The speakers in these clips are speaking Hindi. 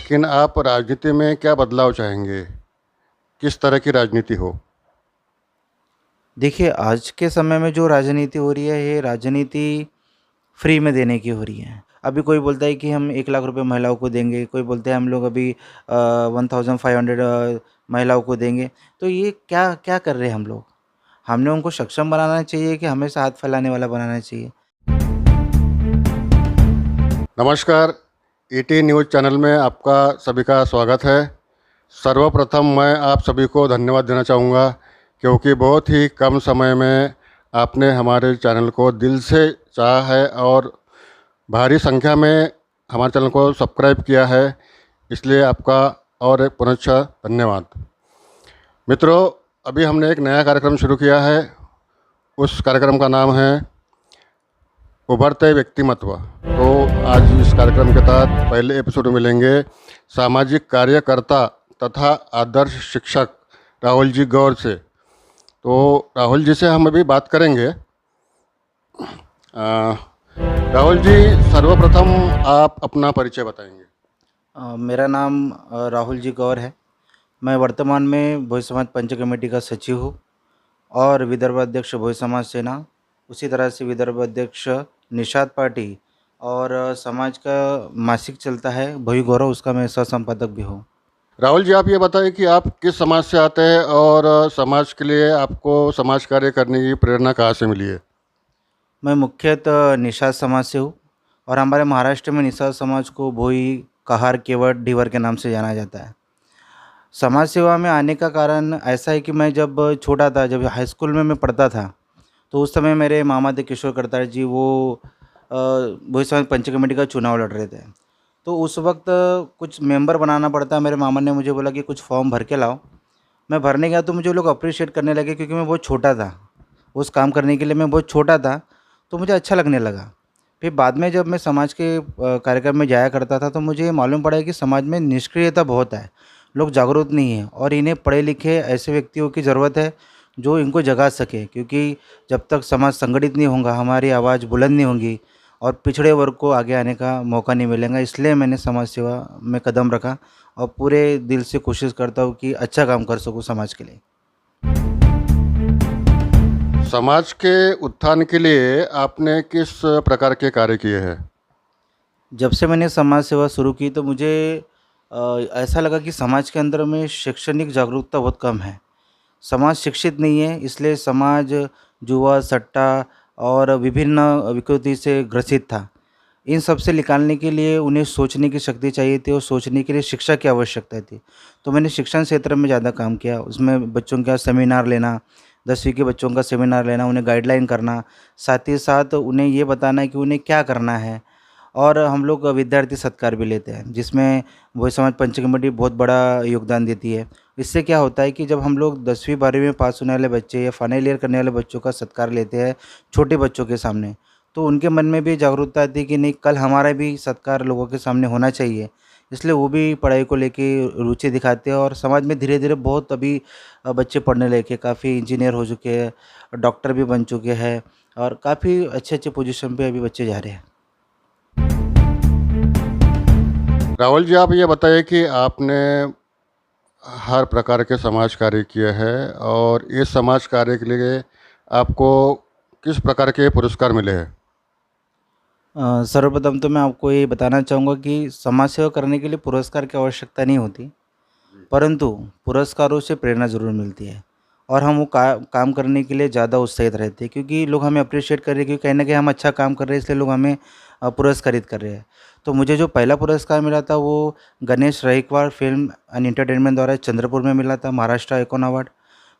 लेकिन आप राजनीति में क्या बदलाव चाहेंगे? किस तरह की राजनीति हो? देखिए, आज के समय में जो राजनीति हो रही है, ये राजनीति फ्री में देने की हो रही है। अभी कोई बोलता है कि हम 1 लाख रुपए महिलाओं को देंगे, कोई बोलते हैं हम लोग अभी 1500 महिलाओं को देंगे। तो ये क्या क्या कर रहे हैं हम लोग? हमने उनको सक्षम बनाना चाहिए कि हमेशा हाथ फैलाने वाला बनाना चाहिए? नमस्कार, ईटी न्यूज़ चैनल में आपका सभी का स्वागत है। सर्वप्रथम मैं आप सभी को धन्यवाद देना चाहूँगा क्योंकि बहुत ही कम समय में आपने हमारे चैनल को दिल से चाहा है और भारी संख्या में हमारे चैनल को सब्सक्राइब किया है, इसलिए आपका और एक पुनश्च धन्यवाद। मित्रों, अभी हमने एक नया कार्यक्रम शुरू किया है। उस कार्यक्रम का नाम है उभरते व्यक्तिमत्व। तो आज इस कार्यक्रम के तहत पहले एपिसोड में मिलेंगे सामाजिक कार्यकर्ता तथा आदर्श शिक्षक राहुल जी गौर से। तो राहुल जी से हम अभी बात करेंगे। राहुल जी, सर्वप्रथम आप अपना परिचय बताएंगे। मेरा नाम राहुल जी गौर है। मैं वर्तमान में भोई समाज पंच कमेटी का सचिव हूँ और विदर्भ अध्यक्ष भोई समाज सेना, उसी तरह से विदर्भ अध्यक्ष निषाद पार्टी और समाज का मासिक चलता है भोई गौरव, उसका मैं सह संपादक भी हूँ। राहुल जी, आप ये बताएं कि आप किस समाज से आते हैं और समाज के लिए आपको समाज कार्य करने की प्रेरणा कहाँ से मिली है? मैं मुख्यतः निषाद समाज से हूँ और हमारे महाराष्ट्र में निषाद समाज को भोई, कहार, केवट, ढीवर के नाम से जाना जाता है। समाज सेवा में आने का कारण ऐसा है कि मैं जब छोटा था, जब हाई स्कूल में मैं पढ़ता था, तो उस समय मेरे मामा थे किशोर करतार जी, वो भोई समाज पंच कमेटी का चुनाव लड़ रहे थे। तो उस वक्त कुछ मेंबर बनाना पड़ता। मेरे मामा ने मुझे बोला कि कुछ फॉर्म भर के लाओ। मैं भरने गया तो मुझे लोग अप्रिशिएट करने लगे क्योंकि मैं बहुत छोटा था। उस काम करने के लिए मैं बहुत छोटा था, तो मुझे अच्छा लगने लगा। फिर बाद में जब मैं समाज के कार्यक्रम में जाया करता था, तो मुझे मालूम पड़ा कि समाज में निष्क्रियता बहुत है, लोग जागरूक नहीं हैं और इन्हें पढ़े लिखे ऐसे व्यक्तियों की ज़रूरत है जो इनको जगा सके। क्योंकि जब तक समाज संगठित नहीं होगा, हमारी आवाज़ बुलंद नहीं होगी और पिछड़े वर्ग को आगे आने का मौका नहीं मिलेगा। इसलिए मैंने समाज सेवा में कदम रखा और पूरे दिल से कोशिश करता हूँ कि अच्छा काम कर सकूँ समाज के लिए। समाज के उत्थान के लिए आपने किस प्रकार के कार्य किए हैं? जब से मैंने समाज सेवा शुरू की तो मुझे ऐसा लगा कि समाज के अंदर में शैक्षणिक जागरूकता बहुत कम है। समाज शिक्षित नहीं है, इसलिए समाज जुआ, सट्टा और विभिन्न विकृति से ग्रसित था। इन सब से निकालने के लिए उन्हें सोचने की शक्ति चाहिए थी और सोचने के लिए शिक्षा की आवश्यकता थी। तो मैंने शिक्षण क्षेत्र में ज़्यादा काम किया। उसमें बच्चों का सेमिनार लेना, 10वीं के बच्चों का सेमिनार लेना, उन्हें गाइडलाइन करना, साथ ही साथ उन्हें ये बताना कि उन्हें क्या करना है। और हम लोग विद्यार्थी सत्कार भी लेते हैं, जिसमें भोई समाज पंच कमेटी बहुत बड़ा योगदान देती है। इससे क्या होता है कि जब हम लोग 10वीं 12वीं में पास होने वाले बच्चे या फाइनल ईयर करने वाले बच्चों का सत्कार लेते हैं छोटे बच्चों के सामने, तो उनके मन में भी जागरूकता आती है कि नहीं, कल हमारा भी सत्कार लोगों के सामने होना चाहिए। इसलिए वो भी पढ़ाई को लेके रुचि दिखाते हैं और समाज में धीरे धीरे बहुत अभी बच्चे पढ़ने लगे, काफ़ी इंजीनियर हो चुके हैं, डॉक्टर भी बन चुके हैं और काफ़ी अच्छे अच्छे पोजीशन पे अभी बच्चे जा रहे हैं। राहुल जी, आप ये बताइए कि आपने हर प्रकार के समाज कार्य किए हैं और इस समाज कार्य के लिए आपको किस प्रकार के पुरस्कार मिले हैं? सर्वप्रथम तो मैं आपको ये बताना चाहूँगा कि समाज सेवा करने के लिए पुरस्कार की आवश्यकता नहीं होती, परंतु पुरस्कारों से प्रेरणा ज़रूर मिलती है और हम वो काम करने के लिए ज़्यादा उत्साहित रहते हैं क्योंकि लोग हमें अप्रिशिएट कर रहे हैं, क्योंकि कहीं न कहीं हम अच्छा काम कर रहे हैं, इसलिए लोग हमें पुरस्कृत कर रहे हैं। तो मुझे जो पहला पुरस्कार मिला था वो गणेश रहीकवार फ़िल्म एंड एंटरटेनमेंट द्वारा चंद्रपुर में मिला था, महाराष्ट्र आइकॉन अवार्ड।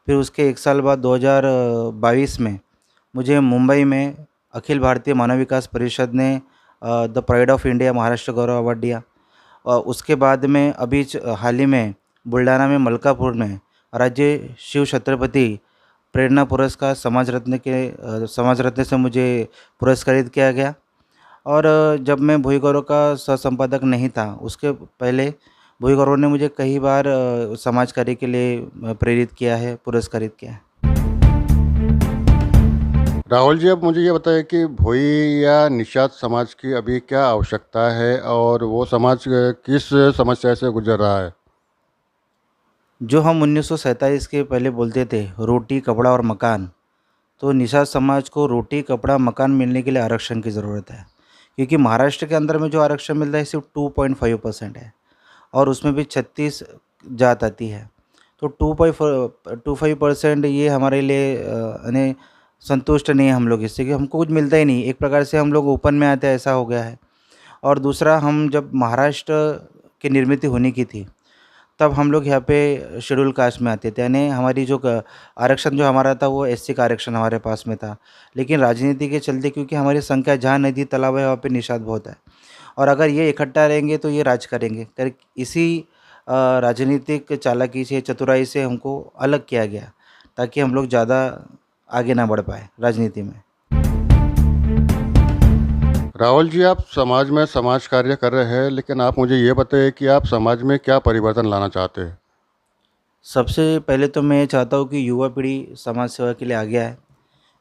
फिर उसके 1 साल बाद 2022 में मुझे मुंबई में अखिल भारतीय मानव विकास परिषद ने the pride of India Maharashtra Gaurav award दिया। उसके बाद में अभी हाल ही में बुल्ढाना में मलकापुर में राज्य शिव छत्रपति प्रेरणा पुरस्कार समाज रत्न से मुझे पुरस्कृत किया गया। और जब मैं भोई गौरव का सह संपादक नहीं था, उसके पहले भोई गौरव ने मुझे कई बार समाज कार्य के लिए प्रेरित किया है, पुरस्कृत किया है। राहुल जी, अब मुझे ये बताइए कि भोई या निषाद समाज की अभी क्या आवश्यकता है और वो समाज किस समस्या से गुजर रहा है? जो हम 1947 के पहले बोलते थे रोटी कपड़ा और मकान, तो निषाद समाज को रोटी कपड़ा मकान मिलने के लिए आरक्षण की ज़रूरत है। क्योंकि महाराष्ट्र के अंदर में जो आरक्षण मिल रहा है सिर्फ 2.5% है और उसमें भी 36 जात आती है। तो 2.25% ये हमारे लिए यानी संतुष्ट नहीं है हम लोग इससे, कि हमको कुछ मिलता ही नहीं। एक प्रकार से हम लोग ओपन में आते हैं, ऐसा हो गया है। और दूसरा, हम जब महाराष्ट्र की निर्मित होने की थी, तब हम लोग यहाँ पे शेड्यूल कास्ट में आते थे, यानी हमारी जो आरक्षण जो हमारा था वो एससी का आरक्षण हमारे पास में था। लेकिन राजनीति के चलते, क्योंकि हमारी संख्या जहाँ नदी तालाब है वहाँ पे निषाद बहुत है, और अगर ये इकट्ठा रहेंगे तो ये राज करेंगे कर इसी राजनीतिक चालाकी से चतुराई से हमको अलग किया गया, ताकि हम लोग ज़्यादा आगे ना बढ़ पाए राजनीति में। राहुल जी, आप समाज में समाज कार्य कर रहे हैं, लेकिन आप मुझे ये बताइए कि आप समाज में क्या परिवर्तन लाना चाहते हैं? सबसे पहले तो मैं ये चाहता हूँ कि युवा पीढ़ी समाज सेवा के लिए आगे आए,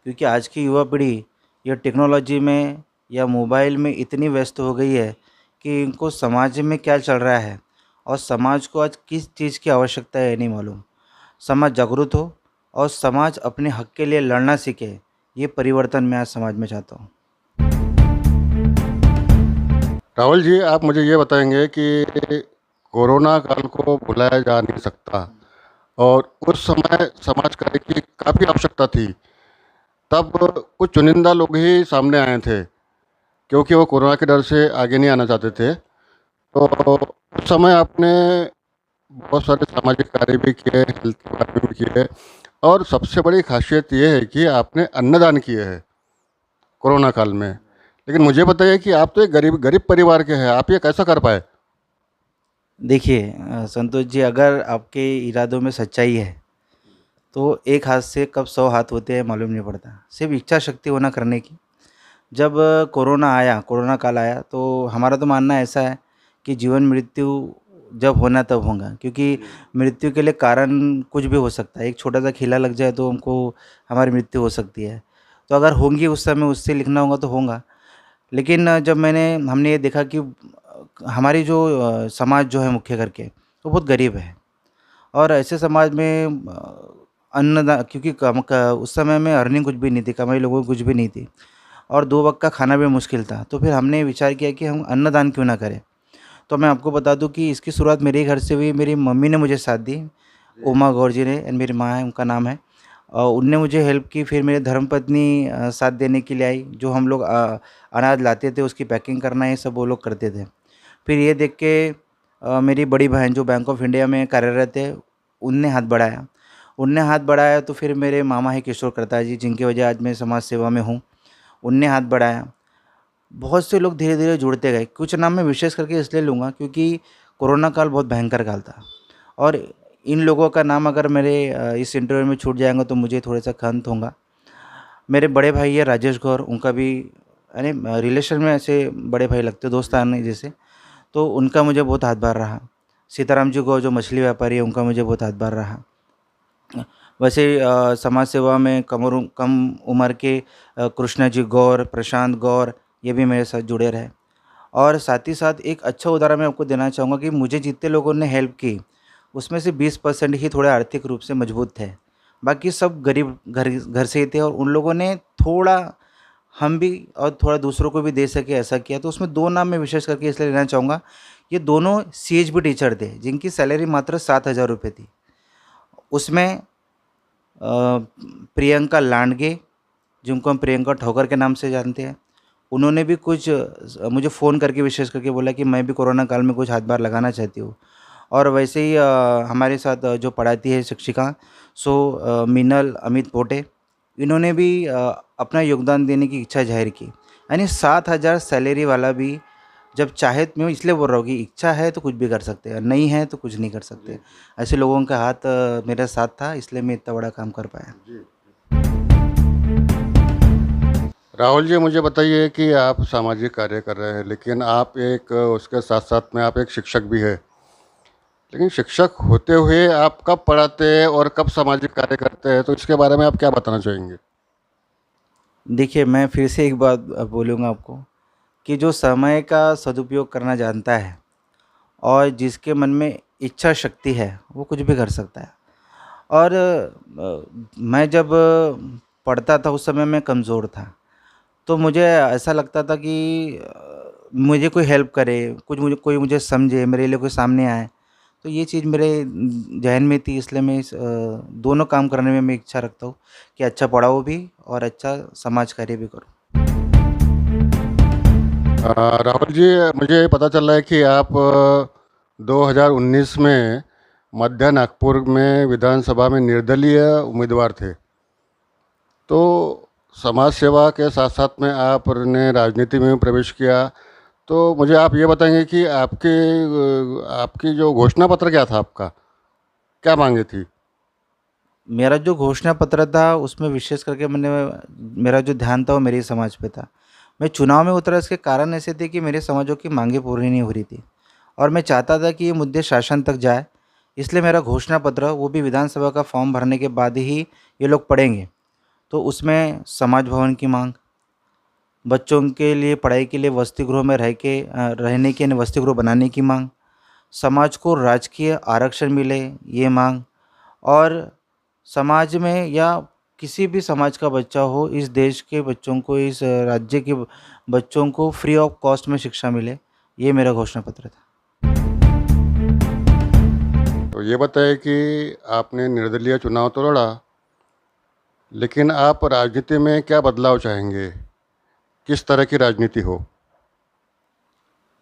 क्योंकि आज की युवा पीढ़ी ये टेक्नोलॉजी में या मोबाइल में इतनी व्यस्त हो गई है कि इनको समाज में क्या चल रहा है और समाज को आज किस चीज़ की आवश्यकता है ये नहीं मालूम। समाज जागरूक हो और समाज अपने हक के लिए लड़ना सीखे, ये परिवर्तन मैं आज समाज में चाहता हूँ। राहुल जी, आप मुझे ये बताएंगे कि कोरोना काल को भुलाया जा नहीं सकता और उस समय समाज कार्य की काफ़ी आवश्यकता थी। तब कुछ चुनिंदा लोग ही सामने आए थे, क्योंकि वो कोरोना के डर से आगे नहीं आना चाहते थे। तो उस समय आपने बहुत सारे सामाजिक कार्य भी किए, हेल्थ के बारे में भी किए, और सबसे बड़ी खासियत ये है कि आपने अन्नदान किए हैं कोरोना काल में। लेकिन मुझे बताइए कि आप तो एक गरीब गरीब परिवार के हैं, आप ये कैसा कर पाए? देखिए संतोष जी, अगर आपके इरादों में सच्चाई है तो एक हाथ से कब 100 हाथ होते हैं मालूम नहीं पड़ता। सिर्फ इच्छा शक्ति होना करने की। जब कोरोना काल आया, तो हमारा तो मानना ऐसा है कि जीवन मृत्यु जब होना तब होगा, क्योंकि मृत्यु के लिए कारण कुछ भी हो सकता है। एक छोटा सा खीला लग जाए तो हमको हमारी मृत्यु हो सकती है। तो अगर होंगी उस समय, उससे लिखना होगा तो होगा। लेकिन जब हमने ये देखा कि हमारी जो समाज जो है मुख्य करके, वो बहुत गरीब है, और ऐसे समाज में अन्नदान, क्योंकि उस समय में अर्निंग कुछ भी नहीं थी, कमाई लोगों की कुछ भी नहीं थी, और 2 वक़्त का खाना भी मुश्किल था। तो फिर हमने विचार किया कि हम अन्नदान क्यों ना करें। तो मैं आपको बता दूँ कि इसकी शुरुआत मेरे ही घर से हुई। मेरी मम्मी ने मुझे साथ दी, उमा गौर जी ने, एंड मेरी माँ है, उनका नाम है। उनने मुझे हेल्प की। फिर मेरे धर्मपत्नी साथ देने के लिए आई। जो हम लोग अनाज लाते थे उसकी पैकिंग करना, ये सब वो लोग करते थे। फिर ये देख के मेरी बड़ी बहन जो बैंक ऑफ इंडिया में कार्यरत है, उनने हाथ बढ़ाया। तो फिर मेरे मामा है किशोर करतार जी, जिनकी वजह आज मैं समाज सेवा में हूँ, उनने हाथ बढ़ाया। बहुत से लोग धीरे-धीरे जुड़ते गए। कुछ नाम मैं विशेष करके इसलिए लूँगा क्योंकि कोरोना काल बहुत भयंकर काल था, और इन लोगों का नाम अगर मेरे इस इंटरव्यू में छूट जाएगा तो मुझे थोड़ा-सा खंत होगा। मेरे बड़े भाई है राजेश गौर, उनका भी यानी रिलेशन में ऐसे बड़े भाई लगते, दोस्तान जैसे, तो उनका मुझे बहुत हाथ-भार रहा। सीताराम जी गौर जो मछली व्यापारी है, उनका मुझे बहुत हाथ-भार रहा। वैसे समाज सेवा में कम उम्र के कृष्णा जी गौर, प्रशांत गौर, ये भी मेरे साथ जुड़े रहे। और साथ ही साथ एक अच्छा उदाहरण मैं आपको देना चाहूँगा कि मुझे जितने लोगों ने हेल्प की, उसमें से 20% ही थोड़े आर्थिक रूप से मजबूत थे। बाकी सब गरीब घर घर से ही थे, और उन लोगों ने थोड़ा हम भी और थोड़ा दूसरों को भी दे सके, ऐसा किया। तो उसमें 2 नाम मैं विशेष करके इसलिए लेना चाहूँगा। ये दोनों सीएचबी टीचर थे, जिनकी सैलरी मात्र 7,000 रुपये थी। उसमें प्रियंका लांडगे, जिनको हम प्रियंका ठोकर के नाम से जानते हैं, उन्होंने भी कुछ मुझे फ़ोन करके विशेष करके बोला कि मैं भी कोरोना काल में कुछ हाथ-बार लगाना चाहती हूँ। और वैसे ही हमारे साथ जो पढ़ाती है शिक्षिका, मीनल अमित पोटे, इन्होंने भी अपना योगदान देने की इच्छा ज़ाहिर की। यानी 7,000 सैलरी वाला भी जब चाहे, मैं इसलिए बोल रहा हूँ कि इच्छा है तो कुछ भी कर सकते हैं, और नहीं है तो कुछ नहीं कर सकते। ऐसे लोगों का हाथ मेरे साथ था, इसलिए मैं इतना बड़ा काम कर पाया। राहुल जी, मुझे बताइए कि आप सामाजिक कार्य कर रहे हैं, लेकिन आप एक उसके साथ-साथ में आप एक शिक्षक भी हैं। लेकिन शिक्षक होते हुए आप कब पढ़ाते हैं और कब सामाजिक कार्य करते हैं, तो इसके बारे में आप क्या बताना चाहेंगे? देखिए, मैं फिर से एक बात बोलूँगा आपको कि जो समय का सदुपयोग करना जानता है और जिसके मन में इच्छा शक्ति है, वो कुछ भी कर सकता है। और मैं जब पढ़ता था उस समय मैं कमज़ोर था। तो मुझे ऐसा लगता था कि मुझे कोई हेल्प करे, कुछ मुझे कोई मुझे समझे, मेरे लिए कोई सामने आए। तो ये चीज़ मेरे ज़हन में थी, इसलिए मैं दोनों काम करने में मैं इच्छा रखता हूँ कि अच्छा पढ़ाऊँ भी और अच्छा समाज कार्य भी करूँ। राहुल जी, मुझे पता चल रहा है कि आप 2019 में मध्य नागपुर में विधानसभा में निर्दलीय उम्मीदवार थे। तो समाज सेवा के साथ साथ में आपने राजनीति में भी प्रवेश किया। तो मुझे आप ये बताएंगे कि आपकी जो घोषणा पत्र क्या था, आपका क्या मांगे थी? मेरा जो घोषणा पत्र था उसमें विशेष करके मेरा जो ध्यान था वो मेरे समाज पे था। मैं चुनाव में उतरा इसके कारण ऐसे थे कि मेरे समाजों की माँगें पूरी नहीं हो रही थी और मैं चाहता था कि ये मुद्दे शासन तक जाए। इसलिए मेरा घोषणा पत्र वो भी विधानसभा का फॉर्म भरने के बाद ही ये लोग पढ़ेंगे। तो उसमें समाज भवन की माँग, बच्चों के लिए पढ़ाई के लिए वसति गृह में रहने के वसति गृह बनाने की माँग, समाज को राजकीय आरक्षण मिले ये माँग, और समाज में या किसी भी समाज का बच्चा हो, इस देश के बच्चों को, इस राज्य के बच्चों को फ्री ऑफ कॉस्ट में शिक्षा मिले, ये मेरा घोषणा पत्र था। तो ये बताइए कि आपने निर्दलीय चुनाव तो लड़ा, लेकिन आप राजनीति में क्या बदलाव चाहेंगे? किस तरह की राजनीति हो?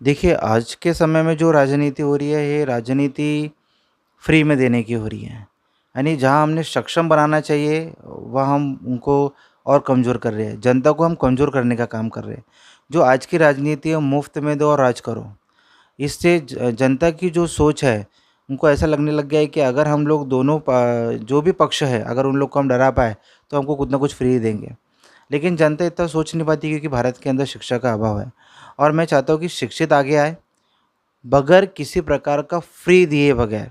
देखिए, आज के समय में जो राजनीति हो रही है, ये राजनीति फ्री में देने की हो रही है। यानी जहाँ हमने सक्षम बनाना चाहिए, वहाँ हम उनको और कमज़ोर कर रहे हैं। जनता को हम कमज़ोर करने का काम कर रहे हैं। जो आज की राजनीति है, मुफ़्त में दो और राज करो। इससे जनता की जो सोच है, उनको ऐसा लगने लग गया है कि अगर हम लोग दोनों जो भी पक्ष है, अगर उन लोग को हम डरा पाए, तो हमको कुछ ना कुछ फ्री देंगे। लेकिन जनता इतना सोच नहीं पाती क्योंकि भारत के अंदर शिक्षा का अभाव है। और मैं चाहता हूँ कि शिक्षित आगे आए, बगैर किसी प्रकार का फ्री दिए बगैर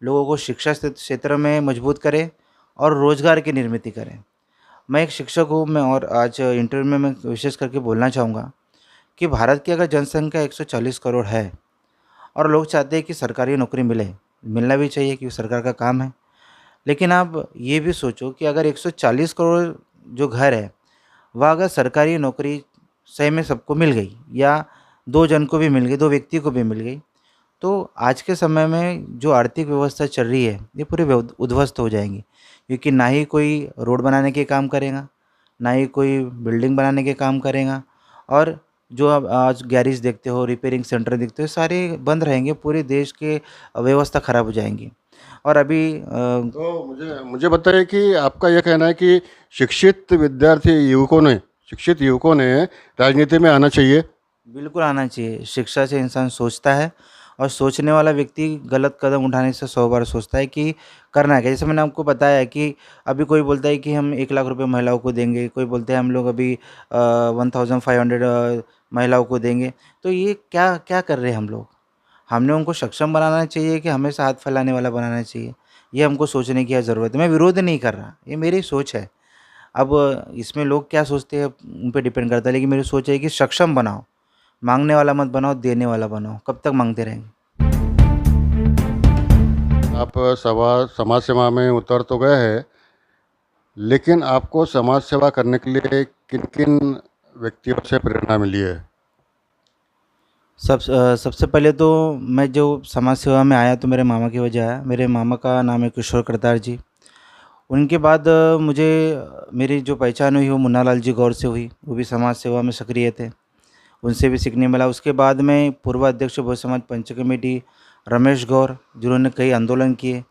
लोगों को शिक्षा क्षेत्र में मजबूत करें और रोज़गार की निर्मिति करें। मैं एक शिक्षक हूँ, मैं और आज इंटरव्यू में मैं विशेष करके बोलना चाहूँगा कि भारत की अगर जनसंख्या 140 करोड़ है और लोग चाहते हैं कि सरकारी नौकरी मिले, मिलना भी चाहिए क्योंकि सरकार का काम है। लेकिन आप ये भी सोचो कि अगर 140 करोड़ जो घर है, वह अगर सरकारी नौकरी सही में सबको मिल गई या 2 जन को भी मिल गई, 2 व्यक्ति को भी मिल गई, तो आज के समय में जो आर्थिक व्यवस्था चल रही है, ये पूरी उद्ध्वस्त हो जाएँगी। क्योंकि ना ही कोई रोड बनाने के काम करेगा, ना ही कोई बिल्डिंग बनाने के काम करेगा, और जो आप आज गैरेज देखते हो, रिपेयरिंग सेंटर देखते हो, सारे बंद रहेंगे, पूरे देश के व्यवस्था खराब हो जाएँगी। और अभी तो मुझे बताइए कि आपका ये कहना है कि शिक्षित युवकों ने राजनीति में आना चाहिए? बिल्कुल आना चाहिए। शिक्षा से इंसान सोचता है और सोचने वाला व्यक्ति गलत कदम उठाने से 100 बार सोचता है कि करना क्या है। जैसे मैंने आपको बताया कि अभी कोई बोलता है कि हम 1 लाख रुपए महिलाओं को देंगे, कोई बोलते हैं हम लोग अभी 1500 महिलाओं को देंगे। तो ये क्या क्या कर रहे हैं हम लोग? हमने उनको सक्षम बनाना चाहिए कि हमेशा हाथ फैलाने वाला बनाना चाहिए? ये हमको सोचने की ज़रूरत है। मैं विरोध नहीं कर रहा, ये मेरी सोच है। अब इसमें लोग क्या सोचते हैं उन पे डिपेंड करता है, लेकिन मेरी सोच है कि सक्षम बनाओ। माँगने वाला मत बनाओ, देने वाला बनाओ। कब तक माँगते रहेंगे? आप समाज सेवा में उतर तो गए हैं, लेकिन आपको समाज सेवा करने के लिए किन-किन व्यक्तियों से प्रेरणा मिली है? सबसे पहले तो मैं जो समाज सेवा में आया तो मेरे मामा की वजह आया। मेरे मामा का नाम है किशोर करतार जी। उनके बाद मेरी जो पहचान हुई वो मुन्ना लाल जी गौर से हुई। वो भी समाज सेवा में सक्रिय थे। उनसे भी सीखने मिला। उसके बाद में पूर्व अध्यक्ष बहु समाज पंच कमेटी रमेश गौर, जिन्होंने कई आंदोलन किए,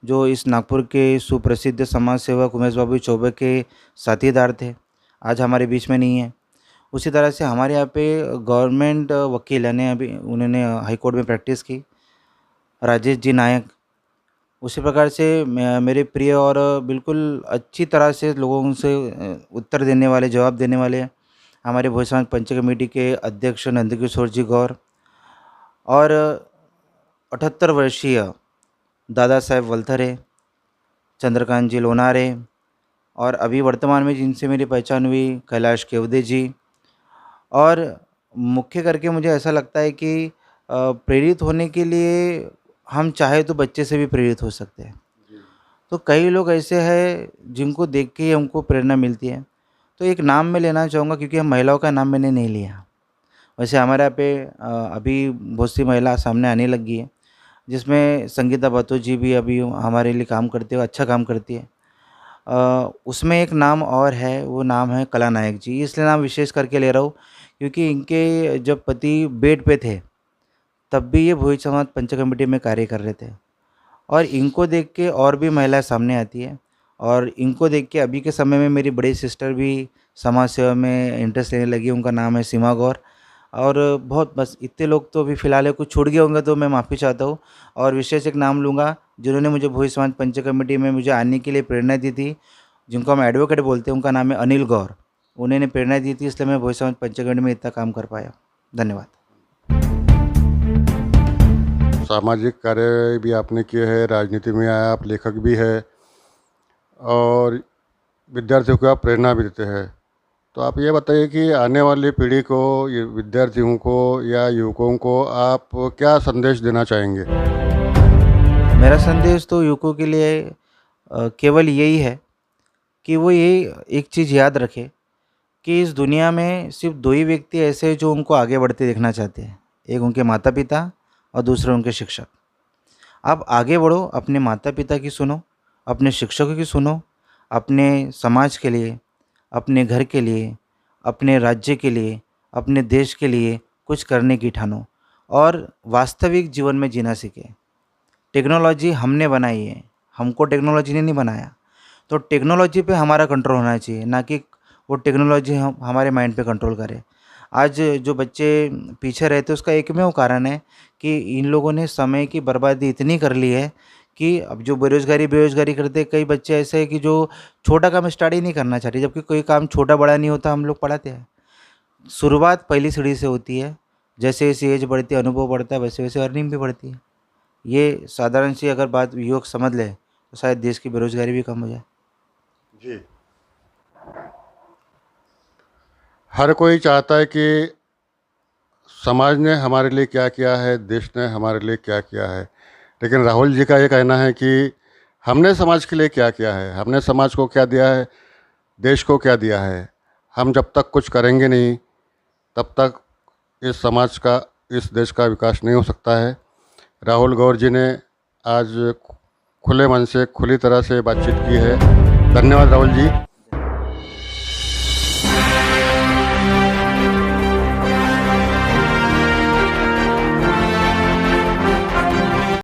जो इस नागपुर के सुप्रसिद्ध समाज सेवक उमेश बाबू चौबे के साथीदार थे, आज हमारे बीच में नहीं है। उसी तरह से हमारे यहाँ पे गवर्नमेंट वकील यानी अभी उन्होंने हाई कोर्ट में प्रैक्टिस की, राजेश जी नायक। उसी प्रकार से मेरे प्रिय और बिल्कुल अच्छी तरह से लोगों से उत्तर देने वाले, जवाब देने वाले हमारे भोई समाज पंच कमेटी के अध्यक्ष नंदकिशोर जी गौर, और 78 वर्षीय दादा साहेब वलथरे, चंद्रकांत जी लोनारे, और अभी वर्तमान में जिनसे मेरी पहचान हुई कैलाश केवदे जी। और मुख्य करके मुझे ऐसा लगता है कि प्रेरित होने के लिए हम चाहे तो बच्चे से भी प्रेरित हो सकते हैं। तो कई लोग ऐसे हैं जिनको देख के ही हमको प्रेरणा मिलती है। तो एक नाम मैं लेना चाहूँगा क्योंकि हम महिलाओं का नाम मैंने नहीं लिया। वैसे हमारे यहाँ पे अभी बहुत सी महिला सामने आने लगी है, जिसमें संगीता बत्तो जी भी अभी हमारे लिए काम करती है, अच्छा काम करती है। उसमें एक नाम और है, वो नाम है कला नायक जी। इसलिए नाम विशेष करके ले रहा हूँ क्योंकि इनके जब पति बेड पे थे, तब भी ये भोई समाज पंच कमेटी में कार्य कर रहे थे। और इनको देख के और भी महिलाएं सामने आती है, और इनको देख के अभी के समय में मेरी बड़ी सिस्टर भी समाज सेवा में इंटरेस्ट लेने लगी। उनका नाम है सीमा गौर। और बहुत बस इतने लोग तो अभी फ़िलहाल है, कुछ छूट गए होंगे तो मैं माफ़ी चाहता हूँ। और विशेष एक नाम लूँगा जिन्होंने मुझे भोई समाज पंच कमेटी में मुझे आने के लिए प्रेरणा दी थी, जिनको हम एडवोकेट बोलते हैं। उनका नाम है अनिल गौर। उन्होंने प्रेरणा दी थी, इसलिए मैं भोई समाज पंच कमेटी में इतना काम कर पाया। धन्यवाद। सामाजिक कार्य भी आपने किए हैं, राजनीति में आए, आप लेखक भी हैं और विद्यार्थियों को आप प्रेरणा भी देते हैं। तो आप ये बताइए कि आने वाली पीढ़ी को, ये विद्यार्थियों को या युवकों को आप क्या संदेश देना चाहेंगे? मेरा संदेश तो युवकों के लिए केवल यही है कि वो ये एक चीज़ याद रखें कि इस दुनिया में सिर्फ दो ही व्यक्ति ऐसे हैं जो उनको आगे बढ़ते देखना चाहते हैं। एक उनके माता पिता और दूसरे उनके शिक्षक। आप आगे बढ़ो, अपने माता पिता की सुनो, अपने शिक्षकों की सुनो, अपने समाज के लिए, अपने घर के लिए, अपने राज्य के लिए, अपने देश के लिए कुछ करने की ठानो और वास्तविक जीवन में जीना सीखें। टेक्नोलॉजी हमने बनाई है, हमको टेक्नोलॉजी ने नहीं बनाया। तो टेक्नोलॉजी पे हमारा कंट्रोल होना चाहिए, ना कि वो टेक्नोलॉजी हम हमारे माइंड पे कंट्रोल करे। आज जो बच्चे पीछे रहते उसका एकमेव कारण है कि इन लोगों ने समय की बर्बादी इतनी कर ली है कि अब जो बेरोज़गारी करते कई बच्चे ऐसे हैं कि जो छोटा काम स्टार्ट ही नहीं करना चाहते, जबकि कोई काम छोटा बड़ा नहीं होता, हम लोग पढ़ाते हैं। शुरुआत पहली सीढ़ी से होती है। जैसे-जैसे एज बढ़ती है, अनुभव बढ़ता है, वैसे-वैसे अर्निंग भी बढ़ती है। ये साधारण सी अगर बात युवक समझ ले तो शायद देश की बेरोज़गारी भी कम हो जाए। जी। हर कोई चाहता है कि समाज ने हमारे लिए क्या किया है, देश ने हमारे लिए क्या किया है। लेकिन राहुल जी का ये कहना है कि हमने समाज के लिए क्या किया है, हमने समाज को क्या दिया है, देश को क्या दिया है। हम जब तक कुछ करेंगे नहीं, तब तक इस समाज का, इस देश का विकास नहीं हो सकता है। राहुल गौर जी ने आज खुले मन से, खुली तरह से बातचीत की है। धन्यवाद राहुल जी।